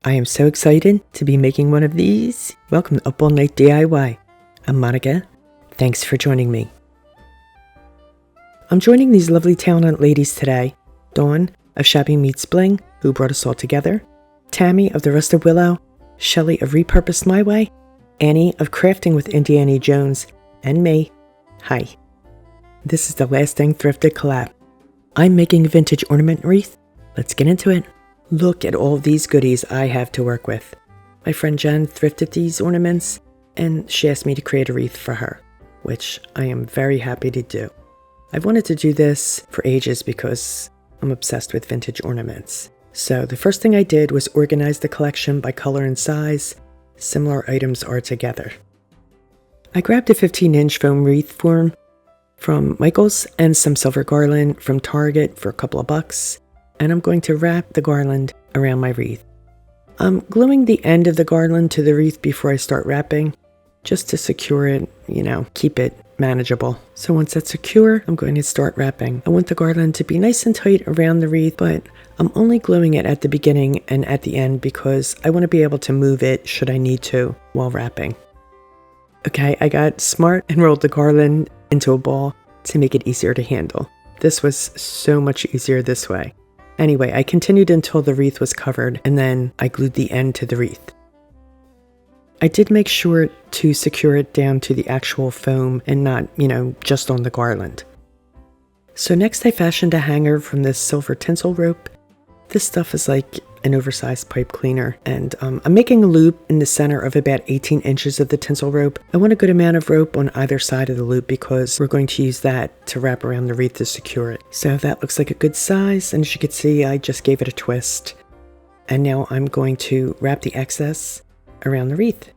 I am so excited to be making one of these. Welcome to Up All Night DIY. I'm Monica. Thanks for joining me. I'm joining these lovely talented ladies today. Dawn of Shabby Meets Bling, who brought us all together. Tammie of The Rusted Willow. Shelly of Repurposed My Way. Annie of Crafting with Indiana Jones. And me. Hi. This is the Last Dang Thrifted collab. I'm making a vintage ornament wreath. Let's get into it. Look at all these goodies I have to work with. My friend Jen thrifted these ornaments and she asked me to create a wreath for her, which I am very happy to do. I've wanted to do this for ages because I'm obsessed with vintage ornaments. So the first thing I did was organize the collection by color and size. Similar items are together. I grabbed a 15-inch foam wreath form from Michael's and some Silver Garland from Target for a couple of bucks. And I'm going to wrap the garland around my wreath. I'm gluing the end of the garland to the wreath before I start wrapping, just to secure it, keep it manageable. So once that's secure, I'm going to start wrapping. I want the garland to be nice and tight around the wreath, but I'm only gluing it at the beginning and at the end because I want to be able to move it should I need to while wrapping. Okay, I got smart and rolled the garland into a ball to make it easier to handle. This was so much easier this way. Anyway, I continued until the wreath was covered, and then I glued the end to the wreath. I did make sure to secure it down to the actual foam and not, just on the garland. So next I fashioned a hanger from this silver tinsel rope. This stuff is like an oversized pipe cleaner, and I'm making a loop in the center of about 18 inches of the tinsel rope. I want a good amount of rope on either side of the loop because we're going to use that to wrap around the wreath to secure it. So that looks like a good size, and as you can see, I just gave it a twist. And now I'm going to wrap the excess around the wreath.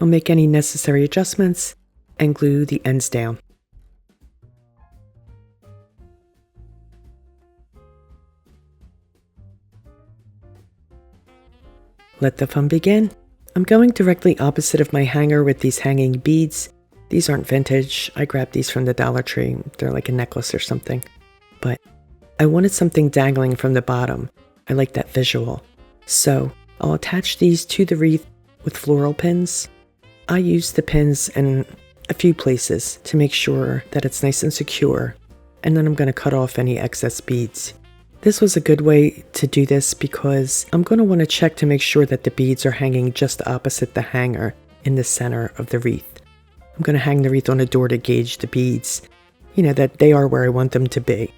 I'll make any necessary adjustments and glue the ends down. Let the fun begin. I'm going directly opposite of my hanger with these hanging beads. These aren't vintage. I grabbed these from the Dollar Tree. They're like a necklace or something. But I wanted something dangling from the bottom. I like that visual. So I'll attach these to the wreath with floral pins. I use the pins in a few places to make sure that it's nice and secure, and then I'm going to cut off any excess beads. This was a good way to do this because I'm going to want to check to make sure that the beads are hanging just opposite the hanger in the center of the wreath. I'm going to hang the wreath on a door to gauge the beads, that they are where I want them to be.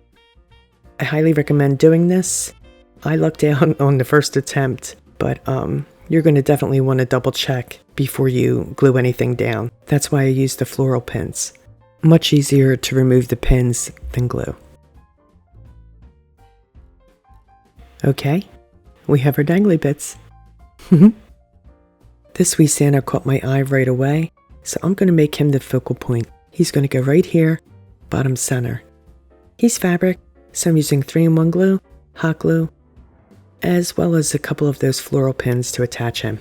I highly recommend doing this. I lucked out on the first attempt, but you're going to definitely want to double check before you glue anything down. That's why I use the floral pins. Much easier to remove the pins than glue. Okay, we have our dangly bits. This wee Santa caught my eye right away, so I'm going to make him the focal point. He's going to go right here, bottom center. He's fabric, so I'm using 3-in-1 glue, hot glue, as well as a couple of those floral pins to attach him.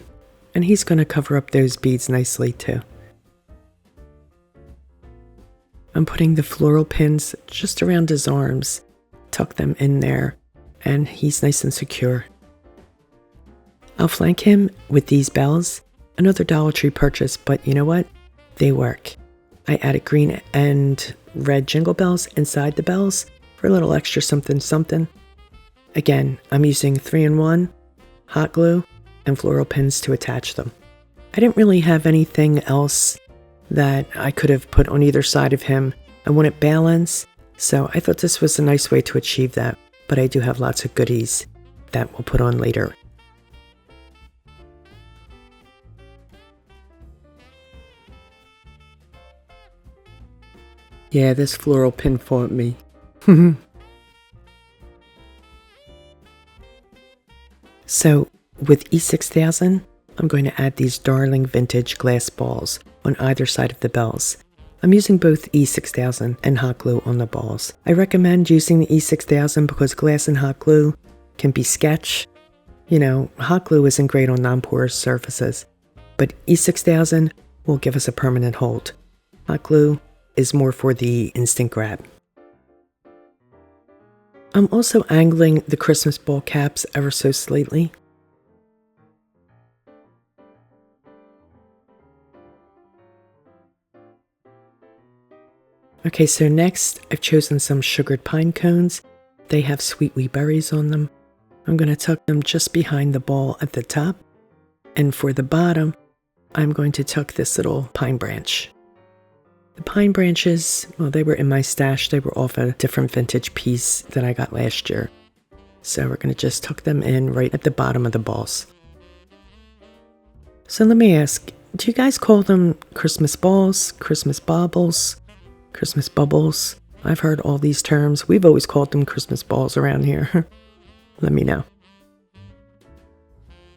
And he's going to cover up those beads nicely too. I'm putting the floral pins just around his arms, tuck them in there, and he's nice and secure. I'll flank him with these bells, another Dollar Tree purchase, but you know what? They work. I added green and red jingle bells inside the bells for a little extra something. Again, I'm using 3-in-1, hot glue, and floral pins to attach them. I didn't really have anything else that I could have put on either side of him. I wanted balance, so I thought this was a nice way to achieve that, but I do have lots of goodies that we'll put on later. Yeah, this floral pin fought me. So with E6000, I'm going to add these darling vintage glass balls on either side of the bells. I'm using both E6000 and hot glue on the balls. I recommend using the E6000 because glass and hot glue can be sketch, You know, hot glue isn't great on non-porous surfaces, but E6000 will give us a permanent hold. Hot glue is more for the instant grab. I'm also angling the Christmas ball caps ever so slightly. Okay, so next I've chosen some sugared pine cones. They have sweet wee berries on them. I'm going to tuck them just behind the ball at the top. And for the bottom, I'm going to tuck this little pine branch. The pine branches, well, they were in my stash. They were off a different vintage piece that I got last year. So we're going to just tuck them in right at the bottom of the balls. So let me ask, do you guys call them Christmas balls, Christmas baubles, Christmas bubbles? I've heard all these terms. We've always called them Christmas balls around here. Let me know.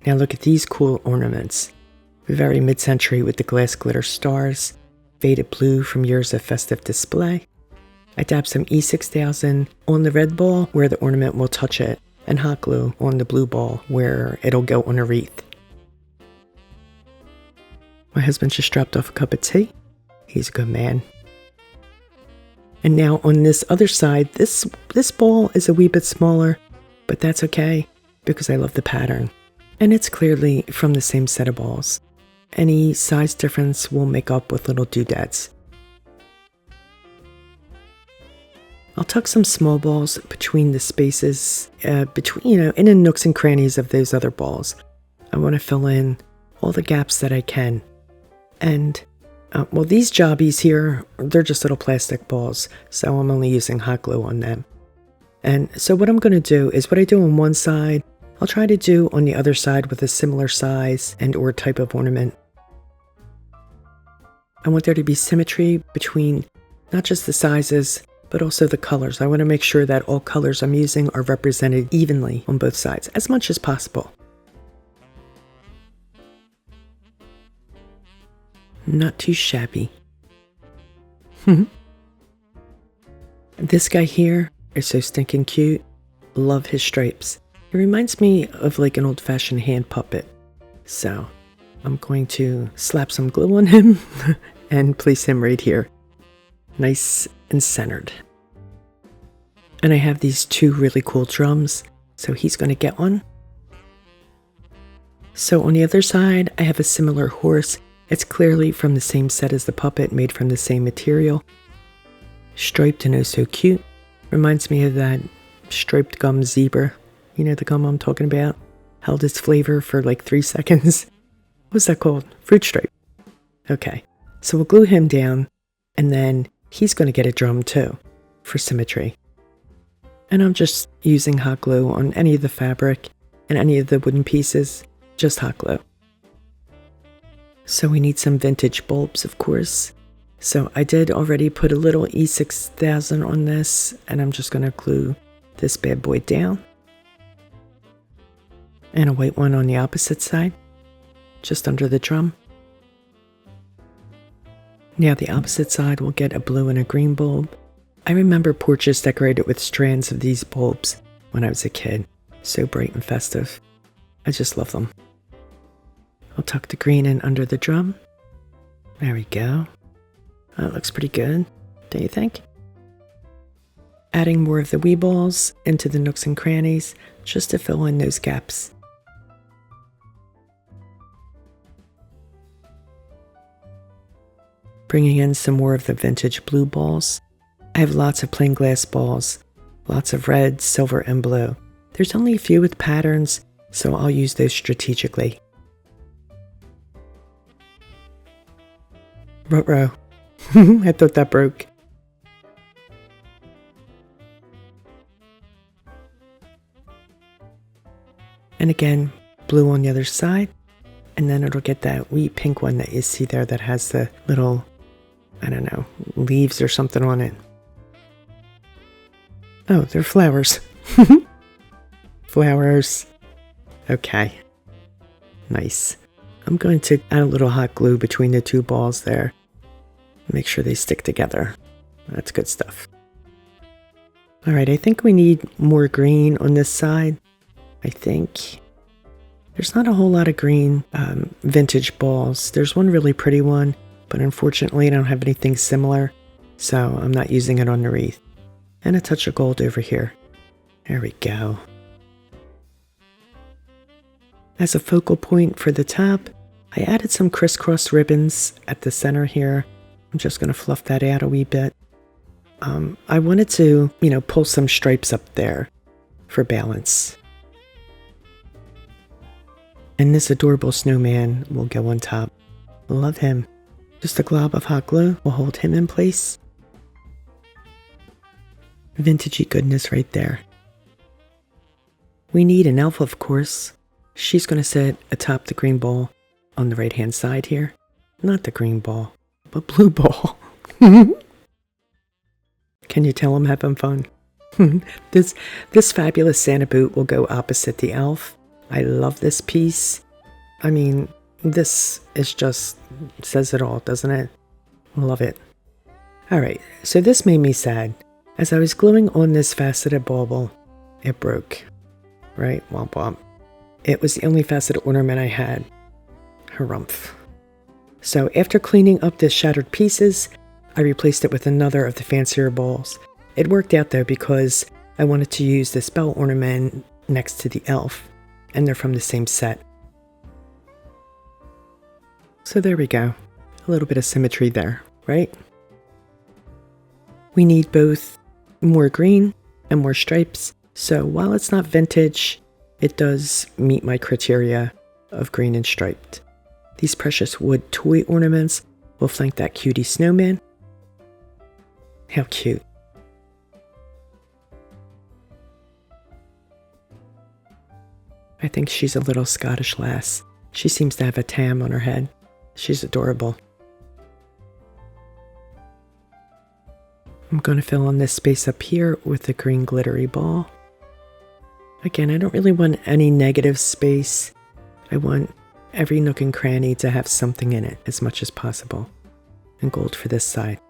Now look at these cool ornaments. Very mid-century with the glass glitter stars. Faded blue from years of festive display. I dabbed some E6000 on the red ball where the ornament will touch it, and hot glue on the blue ball where it'll go on a wreath. My husband just dropped off a cup of tea. He's a good man. And now on this other side, this ball is a wee bit smaller, but that's okay because I love the pattern. And it's clearly from the same set of balls. Any size difference will make up with little doodads. I'll tuck some small balls between the spaces, in the nooks and crannies of those other balls. I want to fill in all the gaps that I can. And, well, these jobbies here, they're just little plastic balls, so I'm only using hot glue on them. And so what I'm going to do is what I do on one side, I'll try to do on the other side with a similar size and or type of ornament. I want there to be symmetry between not just the sizes, but also the colors. I want to make sure that all colors I'm using are represented evenly on both sides, as much as possible. Not too shabby. This guy here is so stinking cute. Love his stripes. It reminds me of like an old-fashioned hand puppet. So I'm going to slap some glue on him and place him right here. Nice and centered. And I have these two really cool drums, so he's going to get one. So on the other side, I have a similar horse. It's clearly from the same set as the puppet, made from the same material. Striped and oh so cute. Reminds me of that striped gum zebra. You know the gum I'm talking about? Held its flavor for like 3 seconds. What's that called? Fruit stripe. Okay, so we'll glue him down, and then he's going to get a drum too, for symmetry. And I'm just using hot glue on any of the fabric and any of the wooden pieces, just hot glue. So we need some vintage bulbs, of course. So I did already put a little E6000 on this, and I'm just going to glue this bad boy down. And a white one on the opposite side, just under the drum. Now the opposite side will get a blue and a green bulb. I remember porches decorated with strands of these bulbs when I was a kid. So bright and festive. I just love them. I'll tuck the green in under the drum. There we go. That looks pretty good, don't you think? Adding more of the wee balls into the nooks and crannies just to fill in those gaps. Bringing in some more of the vintage blue balls. I have lots of plain glass balls, lots of red, silver, and blue. There's only a few with patterns, so I'll use those strategically. Ruh-roh. I thought that broke. And again, blue on the other side. And then it'll get that wee pink one that you see there that has the little, I don't know, leaves or something on it. Oh, they're flowers. Flowers. Okay. Nice. I'm going to add a little hot glue between the two balls there. Make sure they stick together. That's good stuff. Alright, I think we need more green on this side. I think. There's not a whole lot of green vintage balls. There's one really pretty one, but unfortunately I don't have anything similar, so I'm not using it on the wreath. And a touch of gold over here. There we go. As a focal point for the top, I added some crisscross ribbons at the center here. I'm just going to fluff that out a wee bit. I wanted to, pull some stripes up there for balance. And this adorable snowman will go on top. Love him. Just a glob of hot glue will hold him in place. Vintagey goodness right there. We need an elf, of course. She's going to sit atop the green ball on the right hand side here. Not the green ball, but blue ball. Can you tell I'm having fun? This fabulous Santa boot will go opposite the elf. I love this piece. I mean, this is just says it all, doesn't it? Love it. Alright, so this made me sad. As I was gluing on this faceted bauble, it broke. Right? Womp womp. It was the only faceted ornament I had. Harumph. So after cleaning up the shattered pieces, I replaced it with another of the fancier balls. It worked out though because I wanted to use this bell ornament next to the elf, and they're from the same set. So there we go. A little bit of symmetry there, right? We need both more green and more stripes. So while it's not vintage, it does meet my criteria of green and striped. These precious wood toy ornaments will flank that cutie snowman. How cute. I think she's a little Scottish lass. She seems to have a tam on her head. She's adorable. I'm going to fill in this space up here with the green glittery ball. Again, I don't really want any negative space. I want every nook and cranny to have something in it as much as possible. And gold for this side.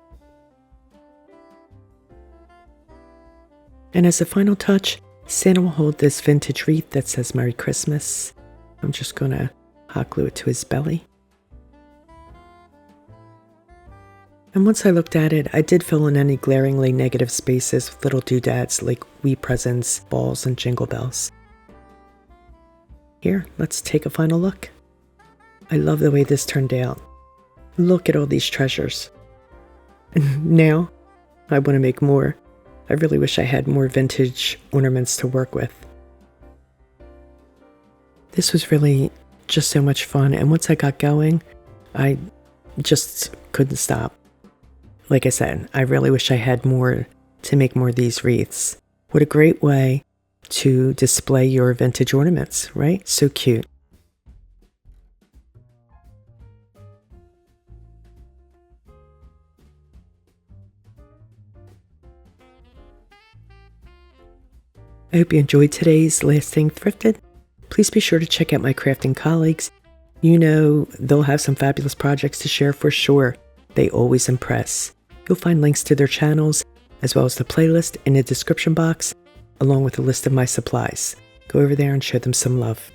And as a final touch, Santa will hold this vintage wreath that says Merry Christmas. I'm just going to hot glue it to his belly. And once I looked at it, I did fill in any glaringly negative spaces with little doodads like wee presents, balls, and jingle bells. Here, let's take a final look. I love the way this turned out. Look at all these treasures. And now, I want to make more. I really wish I had more vintage ornaments to work with. This was really just so much fun, and once I got going, I just couldn't stop. Like I said, I really wish I had more to make more of these wreaths. What a great way to display your vintage ornaments, right? So cute. I hope you enjoyed today's Last Thing Thrifted. Please be sure to check out my crafting colleagues. You know they'll have some fabulous projects to share for sure. They always impress. You'll find links to their channels, as well as the playlist in the description box, along with a list of my supplies. Go over there and show them some love.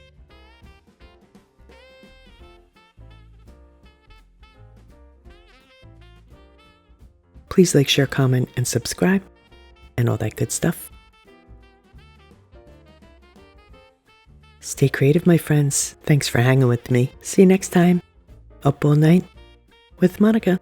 Please like, share, comment, and subscribe, and all that good stuff. Stay creative, my friends. Thanks for hanging with me. See you next time. Up all night with Monica.